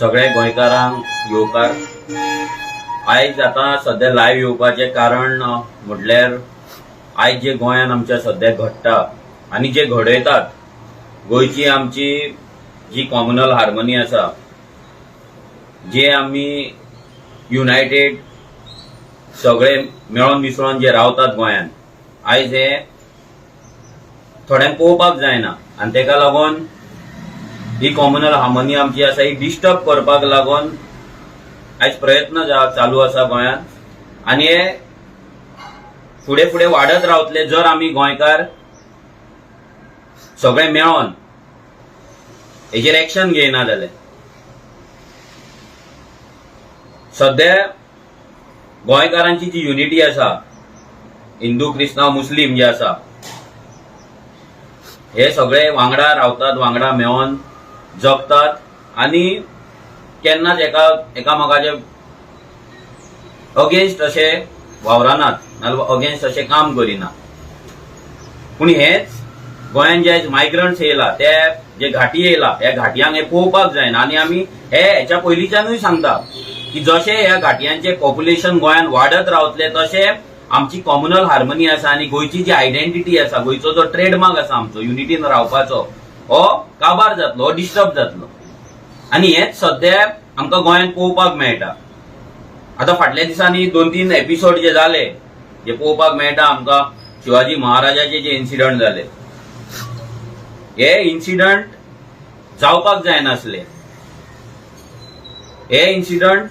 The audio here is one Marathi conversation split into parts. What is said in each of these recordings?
सगळे गोंयकारांक येवकार आयज आता सध्या लायव्ह येवपाचे कारण म्हटल्यार आयज जे गोंयान आमच्या सध्या घडटा आनी जे घडयतात गोंयची आमची जी कॉम्युनल हार्मनी आसा, जे आमी युनायटेड सगळे मेळोन मिसळोन जे रावतात गोंयान, आयज हे थोड्यांक पळोवपाक जायना आनी तेका लागून ही कॉम्युनल हार्मनी आमची आसा ही डिस्टर्ब करपाक लागून आयज प्रयत्न चालू आसा गोंयान आनी हे फुडें फुडें वाडत रावतले जर आमी गोंयकार सगळे मेळोन हेजेर एक्शन घेयना जाल्यार. सध्या गोंयकारांची जी युनिटी आसा, हिंदू क्रिस्तांव मुस्लिम जे आसा, हे सगळे वांगडा रावतात, वांगडा मेळोन जगतात आनी केन्नाच एकामेकाचे अगेन्स्ट अशे वावरनात नाजाल्यार अगेन्स्ट अशें काम करिना. पूण हेच गोंयान जे मायग्रंट्स येयला, ते जे घाटी येयला, ह्या घाटयांक हे पळोवपाक जायना आनी आमी हेच्या पयलींच्यानूय सांगता की जशे ह्या घाटयांचे पॉप्युलेशन गोंयान वाडत रावतले तशे आमची कॉम्युनल हार्मनी आसा आनी गोंयची जी आयडेंटिटी आसा, गोंयचो जो ट्रेडमार्क आसा आमचो युनिटीन रावपाचो, हो काबार जातलो, हो डिस्टर्ब जातलो. आनी हेच सध्या आमकां गोंयान पळोवपाक मेळटा. आतां फाटल्या दिसांनी 2-3 एपिसोड जे जाले, जे पळोवपाक मेळटा आमकां शिवाजी महाराजाचे जे इन्सिडंट जाले, हे इन्सिडंट जावपाक जायनासले. हे इन्सिडंट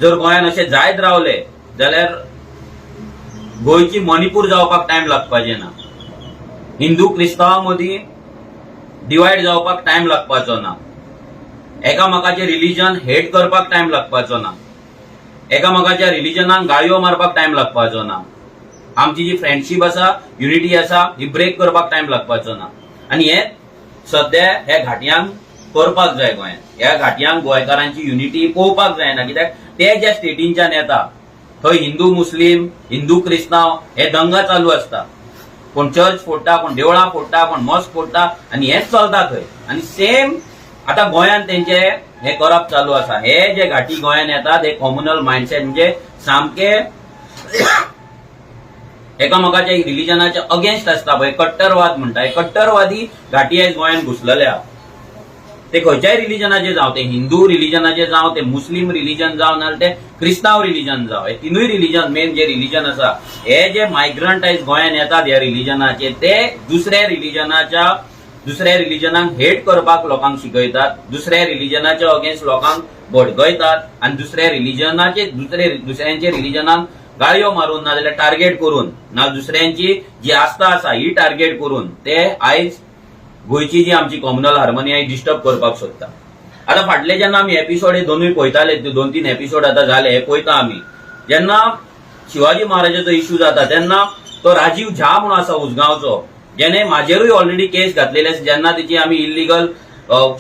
जर गोंयान अशे जायत रावले जाल्यार गोंयची मणिपूर जावपाक टायम लागपाचे ना, हिंदू क्रिस्तांवां मदीं डिवायड जावपाक टायम लागपाचो ना, एकामेकाचे रिलीजन हेट करपाक टायम लागपाचो ना, एकामेकाच्या रिलीजनाक गाळयो मारपाक टायम लागपाचो ना, आमची जी फ्रेंडशीप आसा, युनिटी आसा, ही ब्रेक करपाक टायम लागपाचो ना. आनी हे सध्या ह्या घाटयांक करपाक जाय गोंयान. ह्या घाटयांक गोंयकारांची युनिटी पळोवपाक जायना, कित्याक ते ज्या स्टेटींच्यान येता थंय हिंदू मुस्लिम, हिंदू क्रिस्तांव हे दंगा चालू आसता. कोण चर्च फोडटा, कोण देवळां फोडटा, कोण मॉस्क फोडटा आनी हेच चलता थंय. आनी सेम आता गोंयान तेंचे हे करप चालू आसा. हे जे घाटी गोंयान येतात हे कॉम्युनल मायंडसेट म्हणजे सामके एकामेकाच्या रिलीजनाच्या अगेन्स्ट आसता पळय, कट्टरवाद म्हणटा, हे कट्टरवादी घाटी आयज गोंयान घुसलेले आहा. ते खंयच्याय रिलीजनाचे जावं, ते हिंदू रिलीजनाचे जावं, ते मुस्लिम रिलीजन जावं, नाल्यार ते क्रिस्तांव रिलीजन जावं, हे तिनूय रिलीजन मेन जे रिलीजन आसा, हे जे मायग्रंट आयज गोंयान येतात ह्या रिलीजनाचे, ते दुसऱ्या रिलीजनाक हेट करपाक लोकांक शिकयतात, दुसऱ्या रिलीजनाच्या अगेन्स्ट लोकांक भडकयतात आनी दुसऱ्यांचे रिलीजनाक गाळयो मारून नाजाल्यार टार्गेट करून ना दुसऱ्यांची जी आस्था आसा ही टार्गेट करून ते आयज गोंयची जी आमची कॉम्युनल हार्मनी आहे डिस्टर्ब करपाक सोदता. आता फाटले जेन्ना आमी एपिसोड हे दोनूय पळयताले, 2-3 एपिसोड आता झाले, हे पळयता आमी, जेन्ना शिवाजी महाराजाचो इश्यू जाता तेन्ना तो राजीव झा म्हणून आसा उसगांवचो, जेणे म्हाजेरूय ऑलरेडी केस घातलेली आसा. जेन्ना तेची आमी इल्लीगल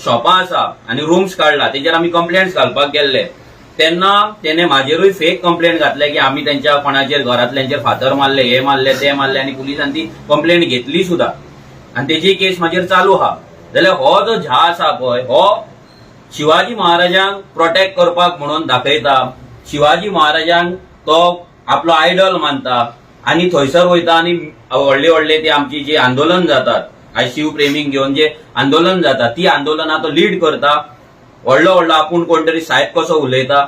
शॉपां आसा आनी रूम्स काडला तेजेर आमी कंप्लेंट्स घालपाक गेल्ले, तेन्ना तेणे म्हाजेरूय फेक कंप्लेंट घातले की आमी तेंच्या कोणाचेर घरांतल्यांचेर फातर मारले, हे मारले, ते मारले आनी पुलिसांनी ती कंप्लेंट घेतली सुद्धा आनी तेजी केस म्हाजेर चालू आहा. जाल्यार हो जो झा आसा पळय, हो शिवाजी महाराजांक प्रोटेक्ट करपाक म्हणून दाखयता, शिवाजी महाराजांक तो आपलो आयडल मानता आनी थंयसर वयता आनी व्हडले व्हडले ते आमची जी आंदोलन जातात, आयज शिवप्रेमींक घेवन जे आंदोलन जाता, ती आंदोलनां तो लीड करता, व्हडलो व्हडलो आपूण कोण तरी साहेब कसो उलयता.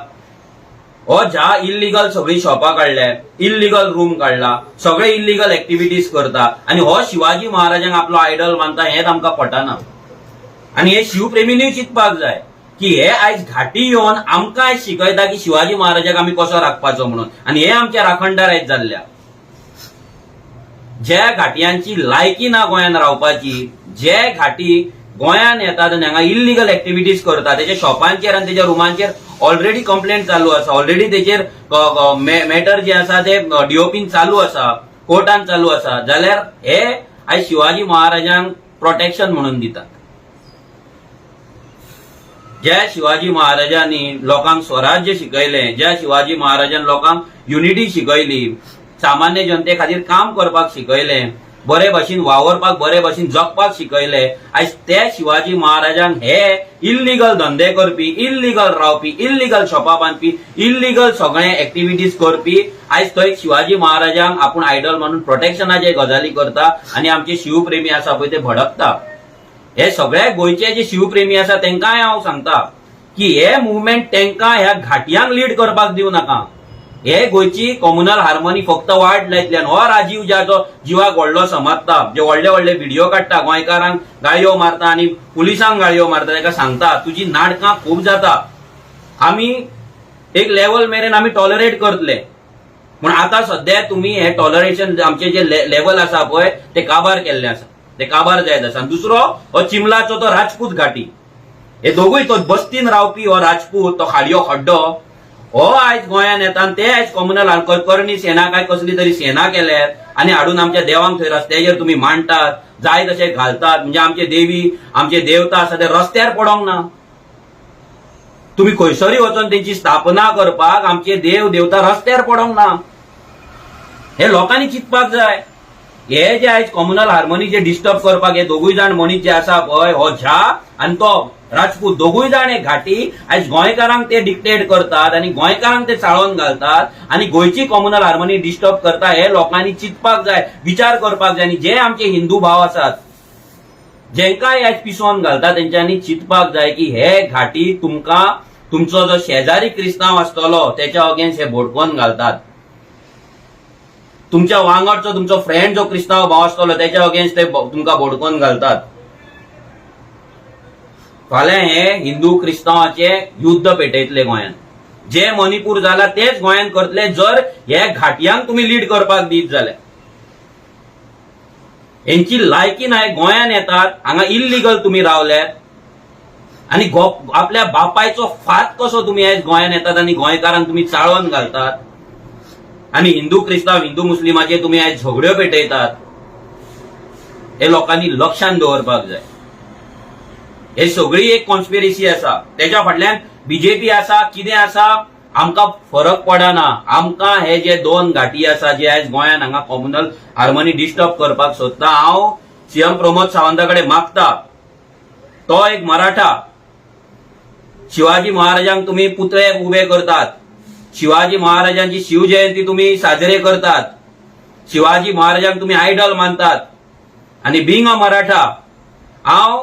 हो झा इल्लीगल सगळी शॉपां काडल्या, इल्लीगल रूम काडला, सगळे इल्लीगल एक्टिविटीज करता आनी हो शिवाजी महाराजांक आपलो आयडल मानता, हेच आमकां पटना. आनी हे शिवप्रेमींनी चिंतपाक जाय की हे आयज घाटी येवन आमकां आयज शिकयता की शिवाजी महाराजाक आमी कसो राखपाचो म्हणून. आनी हे आमच्या राखणदार आयज जाल्ल्या. ज्या घाटयांची लायकी ना गोंयान रावपाची, जे घाटी गोंयान येतात आनी हांगा इल्लीगल एक्टिविटीज करतात, तेच्या शॉपांचेर आनी तेच्या रुमांचेर ऑलरेडी कंप्लेंट चालू आसा, ऑलरेडी तेचेर मॅटर जे आसा ते डीओपीन चालू आसा, कोर्टान चालू आसा, जाल्यार हे आयज शिवाजी महाराजांक प्रोटेक्शन म्हणून दितात. ज्या शिवाजी महाराजांनी लोकांक स्वराज्य शिकयलें, ज्या शिवाजी महाराजान लोकांक युनिटी शिकयली, सामान्य जनते खातीर काम करपाक शिकयलें, बरे भाशेन वावरपाक बरे भाशेन जगपाक शिकयले, आयज ते शिवाजी महाराजांक हे इल्लीगल धंदे करपी, इल्लीगल रावपी, इल्लीगल शॉपां बांदपी, इल्लीगल सगळे एक्टिविटीज करपी, आयज थंय शिवाजी महाराजांक आपूण आयडल म्हणून प्रोटेक्शनाचे गजाली करता आनी आमचे शिवप्रेमी आसा पळय ते भडकता. हे सगळे गोंयचे जे शिवप्रेमी आसा तांकांय हांव सांगता की हे मुवमेंट तांकां ह्या घाटयांक लीड करपाक दिवं नाका. हे गोंयची कम्युनल हार्मोनी फक्त वायट लायतल्यान हो राजीव ज्याचो जिवाक व्हडलो समजता, जे व्हडले व्हडले व्हिडिओ काडटा, गोंयकारांक गाळयो मारता आनी पुलिसांक गाळयो मारता, ताका सांगता तुजी नाटकां खूब जाता, आमी एक लेवल मेरेन आमी टॉलरेट करतले. पूण आतां सध्या तुम्ही हे टॉलरेशन आमचे जे लेवल आसा पळय ते काबार केल्ले आसा, ते काबार जायत आसा. दुसरो हो चिमलाचो तो राजपूत घाटी, हे दोगूय तो बस्तीन रावपी हो राजपूत, तो खाडयो खड्डो हो आयज गोंयान येता आनी ते आयज कम्युनल करणी सेना काय कसली तरी सेना केल्यात आनी हाडून आमच्या देवांक थंय रस्त्याचेर तुम्ही मांडटात, जाय तशे घालतात. म्हणजे आमचे देवी, आमचे देवता आसा ते रस्त्यार पडोंक ना. तुम्ही खंयसरी वचून त्यांची स्थापना करपाक आमचे देव देवता रस्त्यार पडोंक ना. हे लोकांनी चिंतपाक जाय. हे जे आयज कम्युनल हार्मोनी जे डिस्टर्ब करपाक हे दोगूय जाण मनीस जे आसा पळय, हो झा आनी तो राजपूत, दोगूय जाण हे घाटी आयज गोंयकारांक ते डिक्टेट करतात आनी गोंयकारांक ते चाळोवन घालतात आनी गोंयची कम्युनल हार्मोनी डिस्टर्ब करता. हे लोकांनी चिंतपाक जाय, विचार करपाक जाय. आनी जे आमचे हिंदू भाव आसात जेंकाय आयज पिसोवन घालता तेंच्यांनी चिंतपाक जाय की हे घाटी तुमकां तुमचो जो शेजारी क्रिस्तांव आसतलो त्याच्या अगेन्स्ट हे भोडकोन घालतात. तुमच्या वांगडचो तुमचो फ्रेंड जो क्रिस्तांव भाव आसतलो त्याच्या अगेन्स्ट ते तुमकां भोडकोन घालतात. फाल्यां हे हिंदू क्रिस्तांवाचे युद्ध पेटयतले गोंयान. जे मणिपूर जाला तेच गोंयान करतले जर हे घाटयांक तुम्ही लीड करपाक दीत जाल्यार. हेंची लायकी नाय. गोंयान येतात, हांगा इल्लीगल तुम्ही रावल्यात आनी आपल्या बापायचो फात कसो तुम्ही आयज गोंयान येतात आनी गोंयकारांक तुम्ही चाळोवन घालतात आनी हिंदू क्रिस्तांव, हिंदू मुस्लिमाचे तुम्ही आयज झगड्यो पेटयतात. हे लोकांनी लक्षांत दवरपाक जाय. हे सगळी एक कॉन्स्पिरसी आसा. त्याच्या फाटल्यान बीजेपी आसा, कितें आसा आमकां फरक पडना. आमकां हे जे दोन घाटी आसा जे आयज गोंयान हांगा कम्युनल हार्मोनी डिस्टर्ब करपाक सोदता, हांव सीएम प्रमोद सावंताकडे मागता, तो एक मराठा, शिवाजी महाराजांक तुम्ही पुतळे उबे करतात, शिवाजी महाराजांची शिवजयंती तुम्ही साजरे करतात, शिवाजी महाराजांक तुम्ही आयडल मानतात आणि बिंग अ मराठा हांव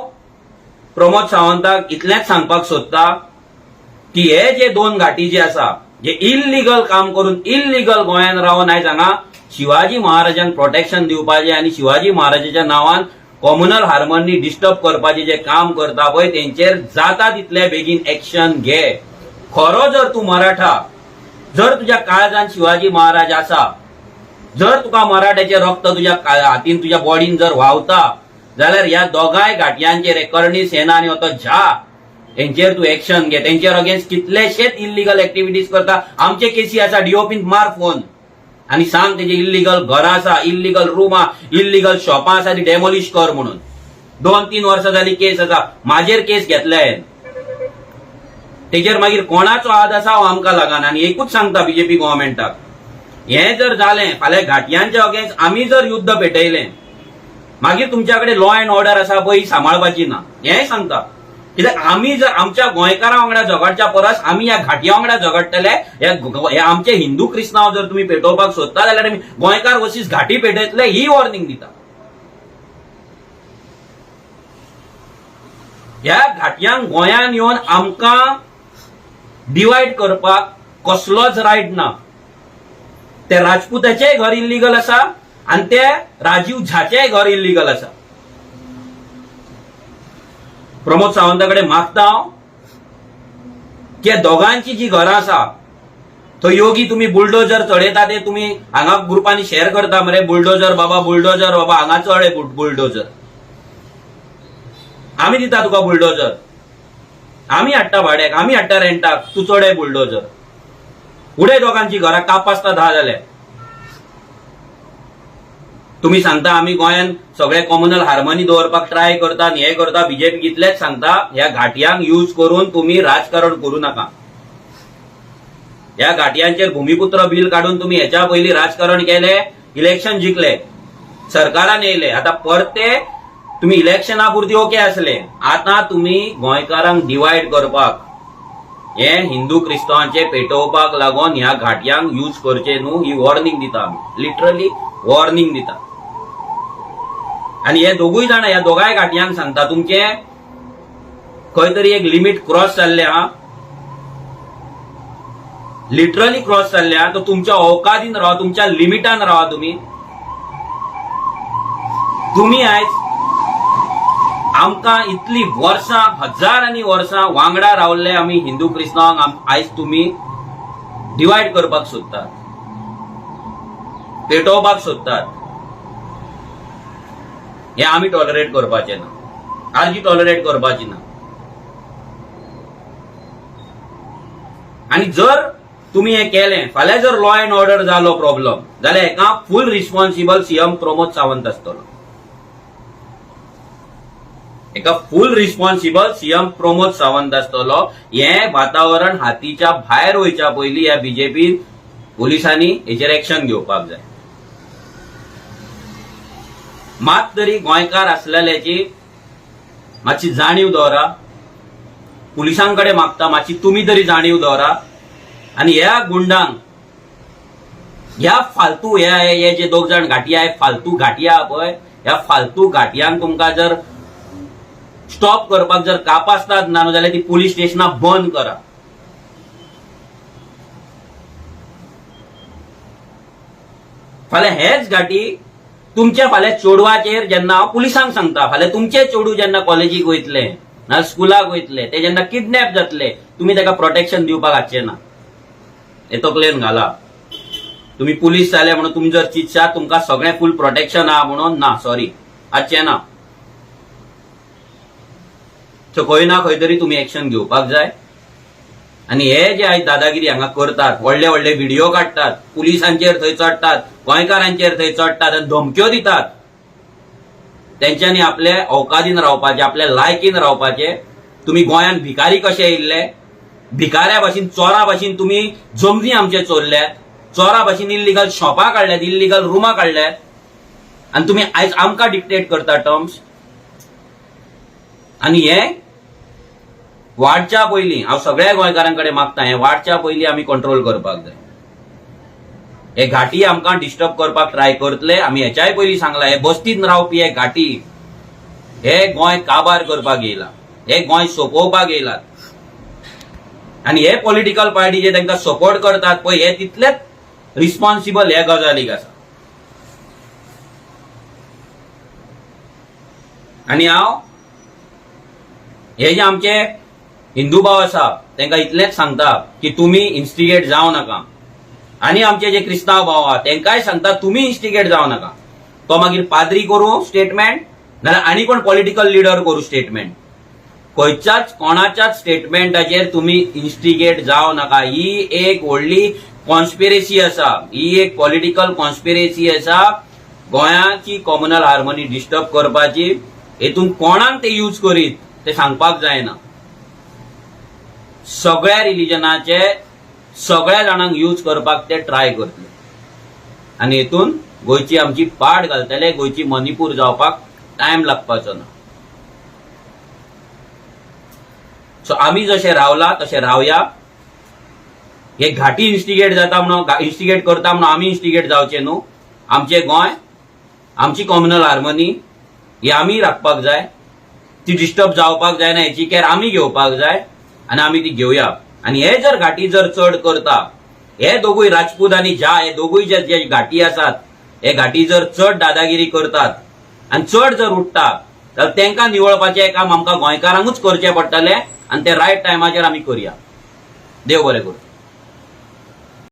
प्रमोद सावंताक इतलेंच सांगपाक सोदता की हे जे दोन घाटी जे आसा जे इल्लीगल काम करून इल्लीगल गोंयान रावन आयज हांगा शिवाजी महाराजांक प्रोटेक्शन दिवपाचे आनी शिवाजी महाराजाच्या नांवान कम्युनल हार्मोनी डिस्टर्ब करपाचे जे काम करता पळय तेंचेर जाता तितले बेगीन एक्शन घे. खरो जर तूं मराठा, जर तुज्या काळजान शिवाजी महाराज आसा, जर तुका मराठ्याचे रक्त तुज्या हातीन तुज्या बॉडीन जर व्हांवता जाल्यार ह्या दोगांय घाटयांचेर करणी सेना आनी तो झा हेंचेर तूं एक्शन घे. तेंचेर अगेन्स्ट कितलेशेच इल्लीगल एक्टिविटीज करता. आमचे केसी आसा, डीओपीन मार फोन आणि सांग तेजे इल्लीगल घरां आसा, इल्लीगल रूमा, इल्लीगल शॉपां आसा ती डेमोलिश कर म्हणून. 2-3 वर्सां जाली केस आसा. माजेर केस घेतल्या तेजेर मागीर कोणाचो हात आसा हो आमकां लागना. आनी एकूच सांगता बीजेपी गव्हर्मेंटाक, हे जर जालें फाल्यां घाटयांच्या अगेन्स्ट आमी जर युद्ध पेटयलें मागीर तुमच्याकडे लॉ अँड ऑर्डर आसा पळय सांबाळपाची ना. हेंय सांगता कित्याक आमी जर आमच्या गोंयकारां वांगडा झगडच्या परस आमी ह्या घाटया वांगडा झगडटले. हे आमचे हिंदू क्रिस्तांव जर तुम्ही पेटोवपाक सोदता जाल्यार आमी गोंयकार वर्सीस घाटी पेटयतले ही वॉर्निंग दिता. ह्या घाटयांक गोंयान येवन आमकां डिवायड करपाक कसलोच रायट ना. ते राजपुताचेय घर इल्लीगल आसा आणि ते राजीव झाचेय घर इल्लीगल आसा. प्रमोद सावंताकडे मागता हांव की दोगांची जी घरां आसा थंय योगी तुम्ही बुलडोजर चडयता ते तुम्ही हांगा ग्रुपांनी शेअर करता मरे, बुलडोजर बाबा हांगा चडय बुलडोजर. आमी दिता तुका बुलडोजर, आमी हाडटा भाड्याक, आमी हाडटा रेंटाक, तूं चडय बुलडोजर. उडय दोगांची घरां, काप आसता 10 जाले. तुम्ही सांगता आमी गोंयान सगळे कम्युनल हार्मोनी दवरपाक ट्राय करता आनी हे करता. बीजेपी इतलेच सांगता ह्या घाटयांक यूज करून तुम्ही राजकारण करू नका. ह्या घाटयांचेर भूमिपुत्र बिल काढून तुम्ही ह्याच्या पयलीं राजकारण केले, इलेक्शन जिंकले. सरकारान येयले आता परते तुम्ही इलेक्शना पुरती ओके असले, आता तुम्ही गोंयकारांक डिवायड करपाक हे हिंदू क्रिस्तावांचे पेटोवपाक लागून ह्या घाटयांक यूज करचे न्हू ही वॉर्निंग दिता आमी, लिटरली वॉर्निंग दिता. आणि हे दोगूय जाण ह्या दोगांय घाटयांक सांगता तुमचे खंय तरी एक लिमिट क्रॉस जाल्ले हा, लिटरली क्रॉस जाल्ल्या, तर तुमच्या औकादीन राहा, तुमच्या लिमिटान राहा. तुम्ही आयज आमकां इतली वर्सां हजारांनी वर्सां वांगडा रावल्ले आमी हिंदू क्रिस्तावांक आयज तुम्ही डिवायड करपाक सोदतात, पेटोवपाक सोदतात. हे आमी टॉलरेट करपाचे ना, आरजी टॉलरेट करपाची ना. आणि जर तुम्ही हे केले, फाल्यां जर लॉ अँड ऑर्डर जालो प्रॉब्लेम जाल्यार हेका फुल रिस्पॉन्सिबल सीएम प्रमोद सावंत आसतलो. एका फुल रिस्पॉन्सिबल सीएम प्रमोद सावंत आसतलो. हे वातावरण हातीच्या भायर वयच्या पयलीं ह्या बीजेपी पोलिसांनी हेचेर एक्शन घेवपाक जाय. मात तरी गोंयकार आसलेल्याची मातशी जाणीव दवरा. पुलिसांकडे मागता मातशी तुम्ही तरी जाणीव दवरा. आणि ह्या गुंडांक, ह्या फालतू हे जे दोग जाण घाटिया फालतू घाटिया पळय, ह्या फालतू घाटियांक तुमकां जर स्टॉप करपाक जर कापासतात ना जाल्यार ती पुलीस स्टेशनां बंद करा. फाल्यां हेच घाटी तुमच्या फाल्यां चेडवाचेर जेन्ना हांव पुलिसांक सांगता, फाल्यां तुमचे चेडू जेन्ना कॉलेजीक वयतले ना स्कुलाक वयतले, ते जेन्ना किडनॅप जातले, तुम्ही ताका प्रोटेक्शन दिवपाक हाडचे ना. हे तकलेन घाला. तुम्ही पुलीस जाले म्हणून तुम्ही जर चिंतशात तुमकां सगळें फुल प्रोटेक्शन आहा म्हणून, ना, सॉरी, हाडचे ना. सो खंय ना खंय तरी तुम्ही एक्शन घेवपाक जाय. आणि हे जे आयज दादागिरी हांगा करतात, व्हडले व्हडले व्हिडिओ काडटात, पुलिसांचेर थंय चडटात, गोंयकारांचेर थंय चडटात आणि धमक्यो दितात, तेंच्यांनी आपले औकादीन रावपाचे, आपल्या लायकीन रावपाचे. तुम्ही गोंयान भिकारी कशे येयल्ले, भिकाऱ्या भाशेन चोरा भाशेन तुम्ही जमनी आमचे चोरल्यात, चोरा भाशेन इल्लिगल शॉपां काडल्यात, इल्लिगल रुमां काडल्यात, आणि तुम्ही आयज आमकां डिक्टेट करता टर्म्स. आणि हे वाडच्या पयलीं हांव सगळ्या गोंयकारांकडे मागता, हे वाडच्या पयलीं आमी कंट्रोल करपाक जाय. हे घाटी आमकां डिस्टर्ब करपाक ट्राय करतले. आमी हेच्याय पयलीं सांगला, हे बस्तीन रावपी हे घाटी हे गोंय काबार करपाक येयला, हे गोंय सोंपोवपाक येयलात. आणि हे पॉलिटिकल पार्टी जे तांकां सपोर्ट करतात पळय, हे तितलेच रिस्पॉन्सिबल ह्या गजालीक आसा. आणि हांव हे जे आमचे हिंदू भाव आसा तांकां इतलेंच सांगता की तुम्ही इन्स्टिगेट जावं नाका. आणि आमचे जे क्रिस्तांव भाव आहा तांकांय सांगता तुम्ही इन्स्टिगेट जावं नाका. तो मागीर पाद्री करूं स्टेटमेंट, नाल्यार आनी कोण पॉलिटिकल लिडर करूं स्टेटमेंट, खंयच्याच कोणाच्याच स्टेटमेंटाचेर तुम्ही इन्स्टिगेट जावं नाका. ही एक व्हडली कॉन्स्पिरेसी आसा, ही एक पॉलिटिकल कॉन्स्पिरेसी आसा गोंयाची कॉम्युनल हार्मनी डिस्टर्ब करपाची. हेतून कोणाक ते यूज करीत ते सांगपाक जायना. सगळ्या रिलिजनाचे सगळ्या जाणांक यूज करपाक ते ट्राय करतले. आणि हेतून गोंयची आमची पाड घालतले, गोंयची मणिपूर जावपाक टायम लागपाचो ना. सो आमी जशे रावला तशे रावया. हे घाटी इन्स्टिगेट जाता म्हणून, इन्स्टिगेट करता म्हणून आमी इन्स्टिगेट जावचे न्हू. आमचे गोंय, आमची कॉम्युनल हार्मनी ही आमी राखपाक जाय. ती डिस्टर्ब जावपाक जायना हेची केअर आमी घेवपाक जाय, आणि आमी ती घेवया. आणि हे जर घाटी जर चड करता, हे दोगूय राजपूत आणि ज्या हे दोगूय जे घाटी आसात, हे घाटी जर चड दादागिरी करतात आणि चड जर उठतात, तर तांकां निवळपाचें काम आमकां गोंयकारांकूच करचें पडटलें. आणि ते रायट टायमाचेर आमी करया. देव बरें करूं.